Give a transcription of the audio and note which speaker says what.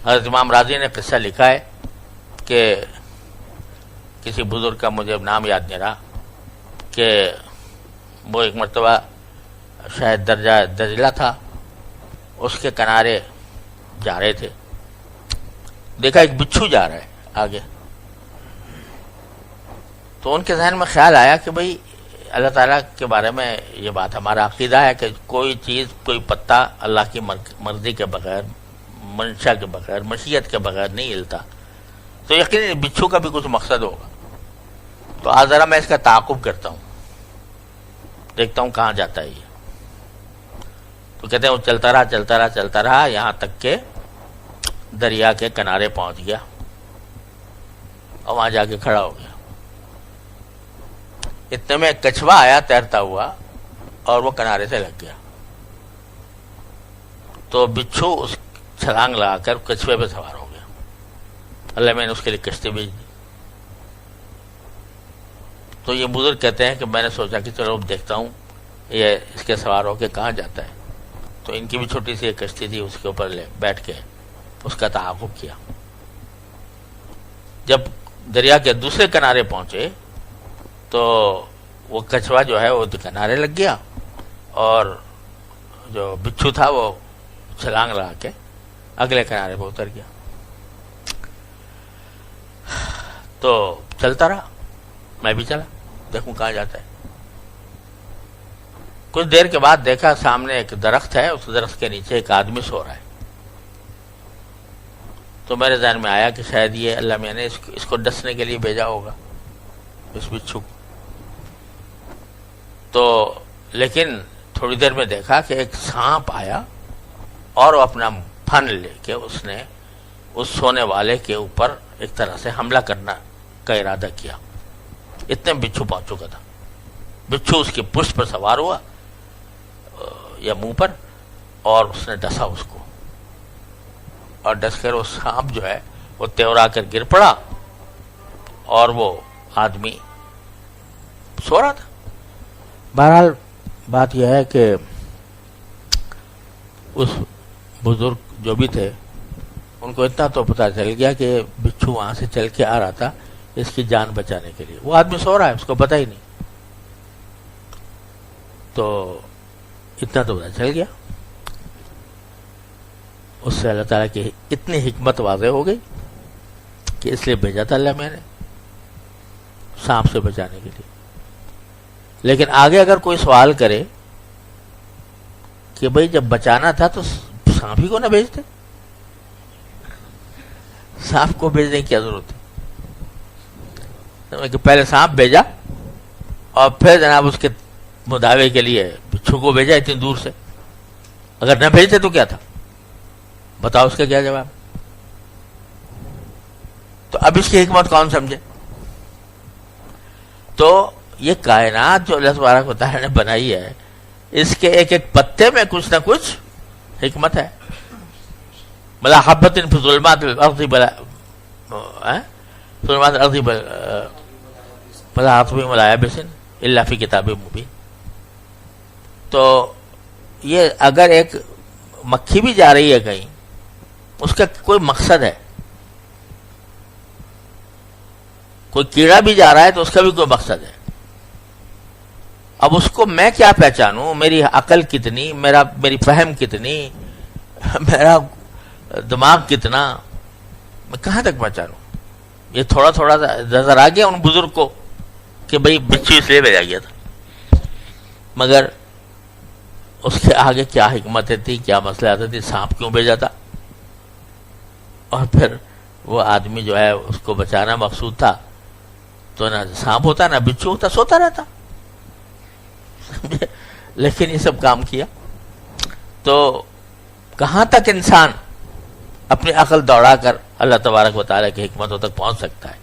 Speaker 1: حضرت امام راضی نے قصہ لکھا ہے کہ کسی بزرگ کا مجھے نام یاد نہیں رہا کہ وہ ایک مرتبہ شاید درجہ دجلہ تھا، اس کے کنارے جا رہے تھے، دیکھا ایک بچھو جا رہا ہے آگے، تو ان کے ذہن میں خیال آیا کہ بھئی اللہ تعالیٰ کے بارے میں یہ بات ہمارا عقیدہ ہے کہ کوئی چیز، کوئی پتا اللہ کی مرضی کے بغیر، منشا کے بغیر، مشیت کے بغیر نہیں ہلتا، تو یقیناً بچھو کا بھی کچھ مقصد ہوگا، تو آج ذرا میں اس کا تعاقب کرتا ہوں، دیکھتا ہوں کہاں جاتا ہے یہ۔ تو کہتے ہیں وہ چلتا رہا یہاں تک کہ دریا کے کنارے پہنچ گیا اور وہاں جا کے کھڑا ہو گیا۔ اتنے میں ایک کچھوا آیا تیرتا ہوا اور وہ کنارے سے لگ گیا، تو بچھو اس چھلانگ لگا کر کچھوے پہ سوار ہو گیا۔ اللہ میں نے اس کے لیے کشتی بھیج دی۔ تو یہ بزرگ کہتے ہیں کہ میں نے سوچا کہ چلو دیکھتا ہوں یہ اس کے سوار ہو کے کہاں جاتا ہے، تو ان کی بھی چھوٹی سی ایک کشتی تھی، اس کے اوپر بیٹھ کے اس کا تعاقب کیا۔ جب دریا کے دوسرے کنارے پہنچے تو وہ کچھوا جو ہے وہ کنارے لگ گیا اور جو بچھو تھا وہ چھلانگ لگا کے اگلے کنارے پہ اتر گیا۔ تو چلتا رہا، میں بھی چلا دیکھوں کہاں جاتا ہے۔ کچھ دیر کے بعد دیکھا سامنے ایک درخت ہے، اس درخت کے نیچے ایک آدمی سو رہا ہے، تو میرے ذہن میں آیا کہ شاید یہ اللہ میاں نے اس کو ڈسنے کے لیے بھیجا ہوگا، اس بچھو کو۔ تو لیکن تھوڑی دیر میں دیکھا کہ ایک سانپ آیا اور وہ اپنا پھن لے کے اس نے اس سونے والے کے اوپر ایک طرح سے حملہ کرنا کا ارادہ کیا۔ اتنے بچھو پہنچ چکا تھا، بچھو اس کی پشت پر سوار ہوا یا منہ پر، اور اس نے ڈسا اس کو، اور ڈس کر وہ سانپ جو ہے وہ تیورا کر گر پڑا اور وہ آدمی سو رہا تھا۔ بہرحال بات یہ ہے کہ اس بزرگ جو بھی تھے ان کو اتنا تو پتہ چل گیا کہ بچھو وہاں سے چل کے آ رہا تھا اس کی جان بچانے کے لیے، وہ آدمی سو رہا ہے، اس کو پتہ ہی نہیں، تو اتنا تو پتہ چل گیا۔ اس سے اللہ تعالیٰ کی اتنی حکمت واضح ہو گئی کہ اس لیے بھیجا تھا اللہ میں نے سانپ سے بچانے کے لیے۔ لیکن آگے اگر کوئی سوال کرے کہ بھئی جب بچانا تھا تو سانپ ہی کو نہ بھیجتے، سانپ کو بھیجنے کی کیا ضرورت ہے کہ پہلے سانپ بھیجا اور پھر جناب اس کے مداوے کے لیے بچھو کو بھیجا اتنی دور سے؟ اگر نہ بھیجتے تو کیا تھا؟ بتاؤ اس کا کیا جواب؟ تو اب اس کی حکمت کون سمجھے؟ تو یہ کائنات جو اللہ تبارک و تعالیٰ نے بنائی ہے، اس کے ایک ایک پتے میں کچھ نہ کچھ حکمت ہے۔ بلا حبۃ فی ظلمات الارض ظلمات الارض بلا رطب ولا یابس الا فی کتاب مبین۔ تو یہ اگر ایک مکھی بھی جا رہی ہے کہیں، اس کا کوئی مقصد ہے، کوئی کیڑا بھی جا رہا ہے تو اس کا بھی کوئی مقصد ہے۔ اب اس کو میں کیا پہچانوں؟ میری عقل کتنی، میری فہم کتنی، میرا دماغ کتنا، میں کہاں تک پہچانوں؟ یہ تھوڑا تھوڑا نظر آ گیا ان بزرگ کو کہ بھئی بچی اس لیے بھیجا گیا تھا، مگر اس کے آگے کیا حکمتیں تھی، کیا مسئلہ تھی، سانپ کیوں بھیجا تھا؟ اور پھر وہ آدمی جو ہے اس کو بچانا مقصود تھا، تو نہ سانپ ہوتا نہ بچھو ہوتا، سوتا رہتا۔ لیکن یہ سب کام کیا، تو کہاں تک انسان اپنی عقل دوڑا کر اللہ تبارک و تعالیٰ کی حکمتوں تک پہنچ سکتا ہے؟